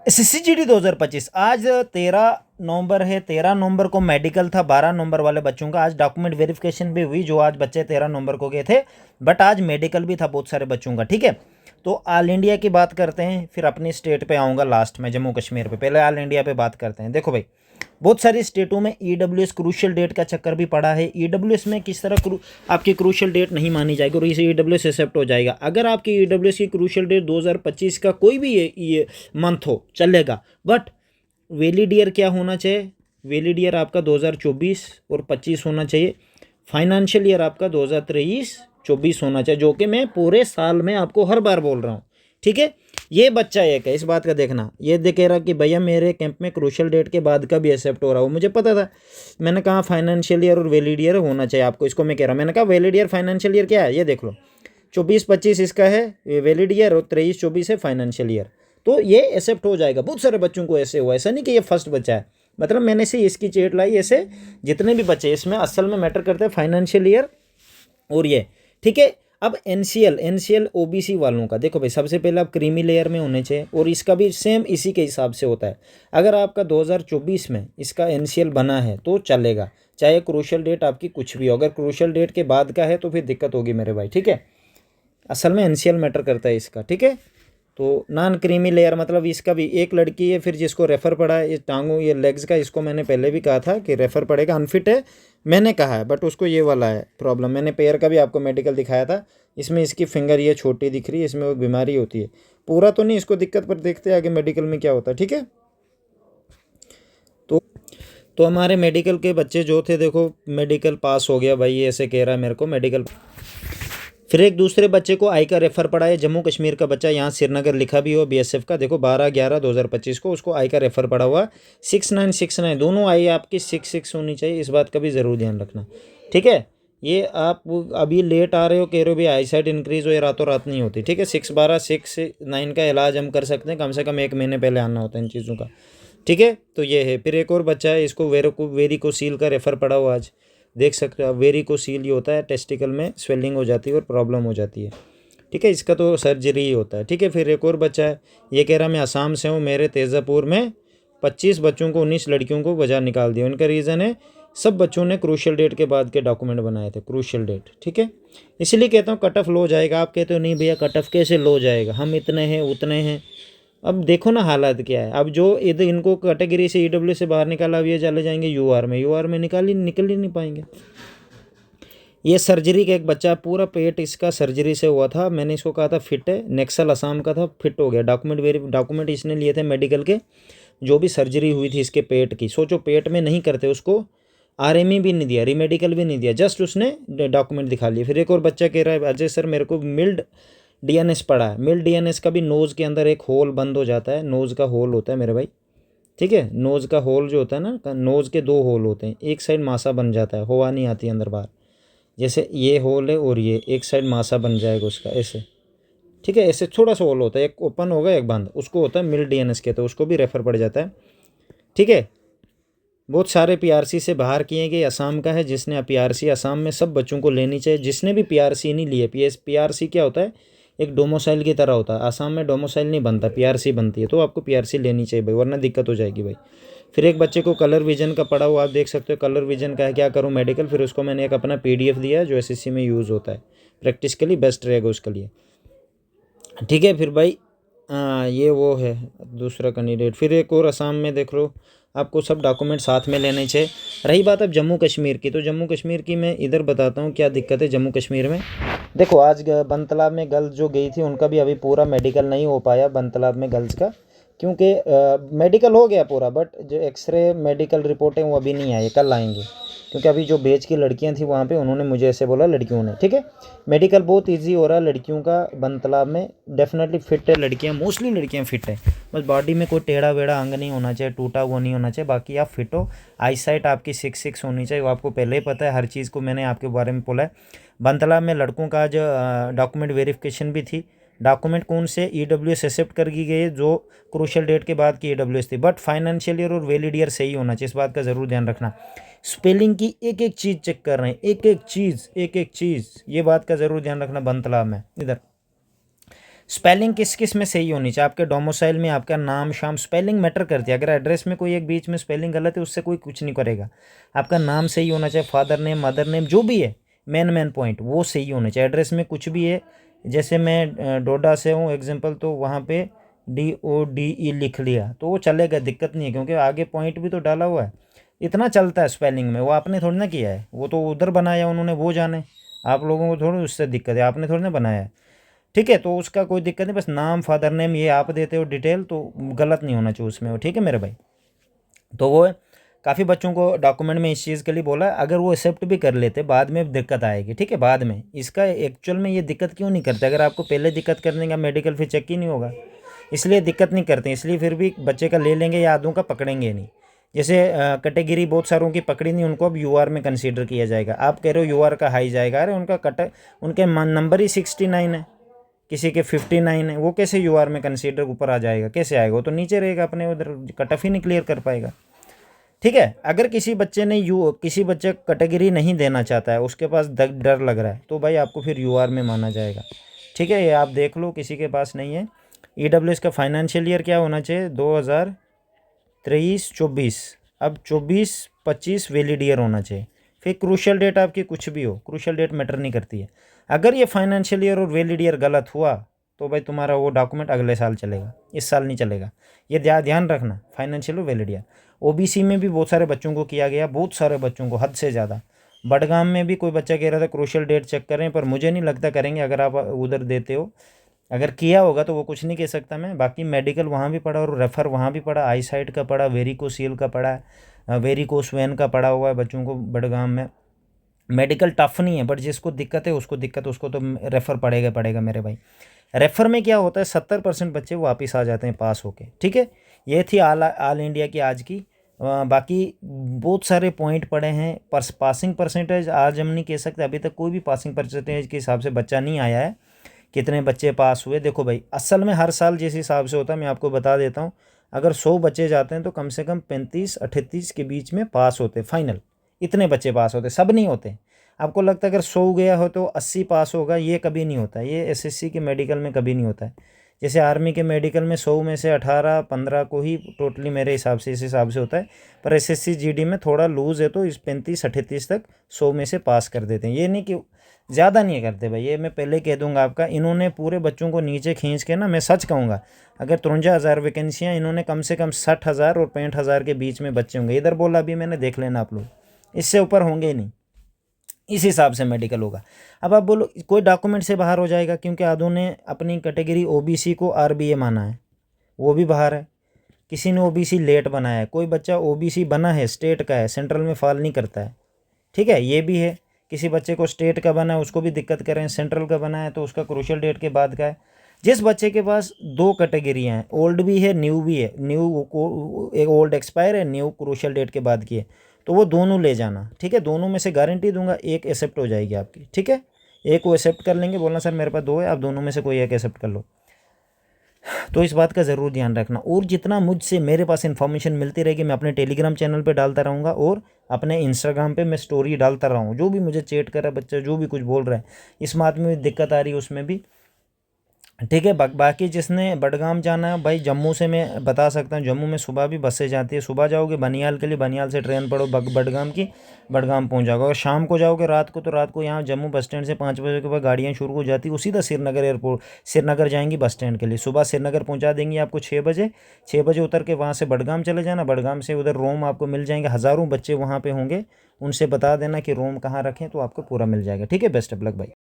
SSCGD 2025 आज 13 नवंबर है। 13 नवंबर को मेडिकल था 12 नवंबर वाले बच्चों का। आज डॉक्यूमेंट वेरिफिकेशन भी हुई, जो आज बच्चे 13 नवंबर को गए थे, बट आज मेडिकल भी था बहुत सारे बच्चों का। ठीक है, तो ऑल इंडिया की बात करते हैं, फिर अपनी स्टेट पे आऊँगा लास्ट में, जम्मू कश्मीर पे। पहले ऑल इंडिया पे बात करते हैं। देखो भाई, बहुत सारी स्टेटों में EWS क्रूशियल डेट का चक्कर भी पड़ा है। EWS में किस तरह आपकी क्रूशियल डेट नहीं मानी जाएगी और इसे EWS एक्सेप्ट हो जाएगा। अगर आपकी EWS की क्रूशियल डेट 2025 का कोई भी ये मंथ हो चलेगा, बट वैलिड ईयर क्या होना चाहिए? वैलिड ईयर आपका 2024 और 25 होना चाहिए। फाइनेंशियल ईयर आपका 2023-24 होना चाहिए, जो कि मैं पूरे साल में आपको हर बार बोल रहा हूँ। ठीक है, ये बच्चा एक है, इस बात का देखना। ये देख कह रहा कि भैया मेरे कैंप में क्रूशियल डेट के बाद का भी एक्सेप्ट हो रहा हो, मुझे पता था। मैंने कहा फाइनेंशियल ईयर और वैलिड ईयर होना चाहिए आपको, इसको मैं कह रहा हूँ। मैंने कहा वैलिड ईयर फाइनेंशियल ईयर क्या है, ये देख लो। 24-25 इसका है वैलिड ईयर और 23-24 है फाइनेंशियल ईयर, तो ये एक्सेप्ट हो जाएगा। बहुत सारे बच्चों को ऐसे हुआ, ऐसा नहीं कि ये फर्स्ट बच्चा है। मतलब मैंने से इसकी चेट लाई, ऐसे जितने भी बच्चे इसमें असल में मैटर करते हैं फाइनेंशियल ईयर और ये। ठीक है, अब एनसीएल ओबीसी वालों का देखो भाई, सबसे पहले आप क्रीमी लेयर में होने चाहिए, और इसका भी सेम इसी के हिसाब से होता है। अगर आपका 2024 में इसका एनसीएल बना है तो चलेगा, चाहे क्रूशियल डेट आपकी कुछ भी हो। अगर क्रूशियल डेट के बाद का है तो फिर दिक्कत होगी मेरे भाई। ठीक है, असल में एनसीएल मैटर करता है इसका। ठीक है, तो नॉन क्रीमी लेयर मतलब इसका भी एक लड़की है फिर जिसको रेफ़र पड़ा है, ये टांगों ये लेग्स का, इसको मैंने पहले भी कहा था कि रेफ़र पड़ेगा। अनफिट है मैंने कहा है, बट उसको ये वाला है प्रॉब्लम। मैंने पैर का भी आपको मेडिकल दिखाया था, इसमें इसकी फिंगर ये छोटी दिख रही है, इसमें वो बीमारी होती है। पूरा तो नहीं इसको दिक्कत, पर देखते हैं आगे मेडिकल में क्या होता है। ठीक है, तो हमारे मेडिकल के बच्चे जो थे, देखो मेडिकल पास हो गया भाई, ये ऐसे कह रहा है मेरे को मेडिकल। फिर एक दूसरे बच्चे को आई का रेफर पड़ा है, जम्मू कश्मीर का बच्चा, यहाँ श्रीनगर लिखा भी हो BSF का। देखो 12/11/2025 को उसको आई का रेफर पड़ा हुआ 6969, दोनों आई आपकी 66 होनी चाहिए, इस बात का भी ज़रूर ध्यान रखना। ठीक है, ये आप अभी लेट आ रहे हो, कह रहे हो भी आई साइड इंक्रीज़ हो, ये रातों रात नहीं होती। ठीक है, 6/12/6/9 का इलाज हम कर सकते हैं, कम से कम 1 महीने पहले आना होता है इन चीज़ों का। ठीक है, तो ये है। फिर एक और बच्चा है, इसको वेरिकोसील का रेफर पड़ा हुआ आज, देख सकते हो आप। वेरिकोसील ये होता है टेस्टिकल में स्वेलिंग हो जाती है और प्रॉब्लम हो जाती है। ठीक है, इसका तो सर्जरी ही होता है। ठीक है, फिर एक और बच्चा है, ये कह रहा मैं असम से हूँ, मेरे तेज़ापुर में 25 बच्चों को 19 लड़कियों को वजह निकाल दिया। उनका रीज़न है सब बच्चों ने क्रूशियल डेट के बाद के डॉक्यूमेंट बनाए थे, क्रूशियल डेट। ठीक है, इसलिए कहता हूँ कट ऑफ लो जाएगा। आप कहते हो नहीं भैया कट ऑफ कैसे लो जाएगा, हम इतने हैं उतने हैं। अब देखो ना हालात क्या है। अब जो इधर इनको कैटेगरी से EW से बाहर निकाला, अब ये चले जाएंगे UR में निकल ही नहीं पाएंगे। ये सर्जरी का एक बच्चा, पूरा पेट इसका सर्जरी से हुआ था। मैंने इसको कहा था फिट है, नेक्सल असम का था, फिट हो गया। डॉक्यूमेंट इसने लिए थे मेडिकल के, जो भी सर्जरी हुई थी इसके पेट की। सोचो पेट में नहीं करते उसको, RME भी नहीं दिया, रीमेडिकल भी नहीं दिया, जस्ट उसने डॉक्यूमेंट दिखा लिए। फिर एक और बच्चा कह रहा है अजय सर मेरे को मिल्ड DNS पड़ा है। मिल्ड DNS का भी नोज़ के अंदर एक होल बंद हो जाता है, नोज़ का होल होता है मेरे भाई। ठीक है, नोज़ का होल जो होता है ना, नोज़ के 2 होल होते हैं, एक साइड मासा बन जाता है, हवा नहीं आती अंदर बाहर। जैसे ये होल है और ये एक साइड मासा बन जाएगा उसका ऐसे। ठीक है, ऐसे थोड़ा सा होल होता है, एक ओपन होगा एक बंद, उसको होता है मिल्ड DNS कहते हैं, उसको भी रेफर पड़ जाता है। ठीक है, बहुत सारे PRC से बाहर किए गए। असम का है, जिसने PRC असम में सब बच्चों को लेनी चाहिए। जिसने भी PRC नहीं लिए, PRC क्या होता है, एक डोमोसाइल की तरह होता है। असम में डोमोसाइल नहीं बनता, PRC बनती है, तो आपको PRC लेनी चाहिए भाई, वरना दिक्कत हो जाएगी भाई। फिर एक बच्चे को कलर विजन का पड़ा हुआ, आप देख सकते हो कलर विजन का है, क्या करूँ मेडिकल। फिर उसको मैंने एक अपना PDF दिया है जो SSC में यूज़ होता है, प्रैक्टिस के लिए बेस्ट रहेगा उसके लिए। ठीक है, फिर भाई ये वो है दूसरा कैंडिडेट। फिर एक और असम में देख लो, आपको सब डॉक्यूमेंट साथ में लेने चाहिए। रही बात अब जम्मू कश्मीर की, तो जम्मू कश्मीर की मैं इधर बताता हूँ क्या दिक्कत है जम्मू कश्मीर में। देखो आज बन तालाब में गर्ल्स जो गई थी, उनका भी अभी पूरा मेडिकल नहीं हो पाया बन तालाब में गर्ल्स का, क्योंकि मेडिकल हो गया पूरा, बट जो एक्सरे मेडिकल रिपोर्टें वो अभी नहीं आई, कल आएंगे। क्योंकि अभी जो बेच की लड़कियां थी वहाँ पे, उन्होंने मुझे ऐसे बोला लड़कियों ने। ठीक है, मेडिकल बहुत इजी हो रहा है लड़कियों का बन तालाब में, डेफिनेटली फिट है लड़कियाँ, मोस्टली लड़कियाँ फिट है। बस बॉडी में कोई टेढ़ा वेढ़ा अंग नहीं होना चाहिए, टूटा वो नहीं होना चाहिए, बाकी आप फिट हो। आई साइट आपकी 6 होनी चाहिए, वो आपको पहले ही पता है, हर चीज़ को मैंने आपके बारे में बोला है। बन तालाब में लड़कों का आज डॉक्यूमेंट वेरिफिकेशन भी थी। डॉक्यूमेंट कौन से EWS एक्सेप्ट कर दी गई, जो क्रूशियल डेट के बाद की EWS थी, बट फाइनेंशियल ईयर और वैलिड ईयर सही होना चाहिए, इस बात का ज़रूर ध्यान रखना। स्पेलिंग की एक एक चीज़ चेक कर रहे हैं, एक एक चीज़, ये बात का ज़रूर ध्यान रखना बन तालाब में। इधर स्पेलिंग किस किस में सही होनी चाहिए, आपके डोमिसाइल में आपका नाम शाम, स्पेलिंग मैटर करती है। अगर एड्रेस में कोई एक बीच में स्पेलिंग गलत है उससे कोई कुछ नहीं करेगा। आपका नाम सही होना चाहिए, फादर नेम मदर नेम जो भी है, मेन पॉइंट वो सही होना चाहिए। एड्रेस में कुछ भी है, जैसे मैं डोडा से हूँ एग्जाम्पल, तो वहाँ पे DODE लिख लिया तो वो चलेगा, दिक्कत नहीं है, क्योंकि आगे पॉइंट भी तो डाला हुआ है। इतना चलता है स्पेलिंग में, वो आपने थोड़ी ना किया है, वो तो उधर बनाया उन्होंने, वो जाने, आप लोगों को थोड़ी उससे दिक्कत है, आपने थोड़ी ना बनाया है। ठीक है, तो उसका कोई दिक्कत नहीं, बस नाम फादर नेम ये आप देते हो डिटेल, तो गलत नहीं होना चाहिए उसमें, ठीक है मेरे भाई। तो वो काफ़ी बच्चों को डॉक्यूमेंट में इस चीज़ के लिए बोला है, अगर वो एक्सेप्ट भी कर लेते बाद में दिक्कत आएगी, ठीक है, बाद में इसका एक्चुअल में ये दिक्कत क्यों नहीं करते, अगर आपको पहले दिक्कत करने का मेडिकल फिर चेक ही नहीं होगा, इसलिए दिक्कत नहीं करते, इसलिए फिर भी बच्चे का ले लेंगे या आधों का पकड़ेंगे नहीं। जैसे कैटेगरी बहुत सारों की पकड़ी नहीं, उनको अब UR में कंसीडर किया जाएगा। आप कह रहे हो UR का हाई जाएगा, अरे उनका उनके नंबर ही 69 है, किसी के 59 है, वो कैसे UR में कंसीडर ऊपर आ जाएगा, कैसे आएगा, वो तो नीचे रहेगा, अपने उधर कट ऑफ ही नहीं क्लियर कर पाएगा। ठीक है, अगर किसी बच्चे ने किसी बच्चे कैटेगरी नहीं देना चाहता है, उसके पास डर लग रहा है, तो भाई आपको फिर UR में माना जाएगा। ठीक है, ये आप देख लो, किसी के पास नहीं है। EWS का फाइनेंशियल ईयर क्या होना चाहिए, 2023-24, अब 24-25 वैलिड ईयर होना चाहिए। फिर क्रूशल डेट आपकी कुछ भी हो, क्रूशल डेट मैटर नहीं करती है। अगर ये फाइनेंशियल ईयर और वैलिड ईयर गलत हुआ तो भाई तुम्हारा वो डॉक्यूमेंट अगले साल चलेगा, इस साल नहीं चलेगा, ये ध्यान रखना, फाइनेंशियल और वैलिड ईयर। OBC में भी बहुत सारे बच्चों को किया गया, बहुत सारे बच्चों को, हद से ज़्यादा। बडगाम में भी कोई बच्चा कह रहा था क्रूशल डेट चेक करें, पर मुझे नहीं लगता करेंगे, अगर आप उधर देते हो, अगर किया होगा तो वो कुछ नहीं कह सकता मैं। बाकी मेडिकल वहाँ भी पढ़ा और रेफ़र वहाँ भी पढ़ा, आई साइट का पढ़ा, वेरिकोसील का पढ़ा, वेरिकोस वेन का पढ़ा हुआ है बच्चों को बडगाम में। मेडिकल टफ नहीं है, बट जिसको दिक्कत है उसको तो रेफ़र पड़ेगा मेरे भाई। रेफ़र में क्या होता है, 70% बच्चे वापस आ जाते हैं पास होके। ठीक है, ये थी ऑल इंडिया की आज की। बाकी बहुत सारे पॉइंट पड़े हैं, पर पासिंग परसेंटेज आज हम नहीं कह सकते, अभी तक कोई भी पासिंग परसेंटेज के हिसाब से बच्चा नहीं आया है, कितने बच्चे पास हुए। देखो भाई, असल में हर साल जिस हिसाब से होता है, मैं आपको बता देता हूँ, अगर 100 बच्चे जाते हैं तो कम से कम 35-38 के बीच में पास होते, फाइनल इतने बच्चे पास होते, सब नहीं होते। आपको लगता है अगर 100 गया हो तो 80 पास होगा, ये कभी नहीं होता, ये SSC के मेडिकल में कभी नहीं होता है। जैसे आर्मी के मेडिकल में 100 में से 18-15 को ही टोटली मेरे हिसाब से इस हिसाब से होता है, पर SSC GD में थोड़ा लूज़ है, तो इस 35-38 तक 100 में से पास कर देते हैं। ये नहीं कि ज़्यादा नहीं करते भाई, ये मैं पहले कह दूंगा आपका। इन्होंने पूरे बच्चों को नीचे खींच के ना, मैं सच कहूँगा, अगर 53,000 वैकेंसियाँ, इन्होंने कम से कम 60,000 और 65,000 के बीच में बच्चे होंगे, इधर बोला अभी मैंने, देख लेना आप लोग, इससे ऊपर होंगे ही नहीं, इस हिसाब से मेडिकल होगा। अब आप बोलो कोई डॉक्यूमेंट से बाहर हो जाएगा, क्योंकि आधों ने अपनी कैटेगरी OBC को RBA माना है, वो भी बाहर है। किसी ने OBC लेट बनाया है, कोई बच्चा OBC बना है, स्टेट का है, सेंट्रल में फॉल नहीं करता है। ठीक है, ये भी है। किसी बच्चे को स्टेट का बना है, उसको भी दिक्कत करें, सेंट्रल का बना है तो उसका क्रूशल डेट के बाद का है। जिस बच्चे के पास 2 कैटेगरियाँ हैं, ओल्ड भी है न्यू भी है, न्यू को एक ओल्ड एक्सपायर है, न्यू क्रूशल डेट के बाद की है, तो वो दोनों ले जाना। ठीक है, दोनों में से गारंटी दूंगा एक एक्सेप्ट हो जाएगी आपकी। ठीक है, एक को एक्सेप्ट कर लेंगे, बोलना सर मेरे पास 2 है, आप दोनों में से कोई एक एक्सेप्ट कर लो। तो इस बात का ज़रूर ध्यान रखना। और जितना मुझसे मेरे पास इन्फॉर्मेशन मिलती रहेगी, मैं अपने टेलीग्राम चैनल पे डालता रहूँगा, और अपने इंस्टाग्राम पे मैं स्टोरी डालता रहा हूँ। जो भी मुझे चैट कर रहा है बच्चा, जो भी कुछ बोल रहा है, इस बात में दिक्कत आ रही है उसमें भी। ठीक है, बाकी जिसने बडगाम जाना है भाई, जम्मू से मैं बता सकता हूँ, जम्मू में सुबह भी बसें जाती है। सुबह जाओगे बनियाल के लिए, बनियाल से ट्रेन पकड़ो बडगाम की, बडगाम पहुँच जाओगे। और शाम को जाओगे रात को, तो रात को यहाँ जम्मू बस स्टैंड से 5 बजे के बाद गाड़ियाँ शुरू हो जाती है, सीधा श्रीनगर एयरपोर्ट, श्रीनगर जाएंगी बस स्टैंड के लिए। सुबह श्रीनगर पहुँचा देंगी आपको 6 बजे, 6 बजे उतर के वहाँ से बडगाम चले जाना, बडगाम से उधर रोम आपको मिल जाएंगे, हज़ारों बच्चे वहाँ पर होंगे, उनसे बता देना कि रोम कहाँ रखें, तो आपको पूरा मिल जाएगा। ठीक है, बेस्ट ऑफ लक भाई।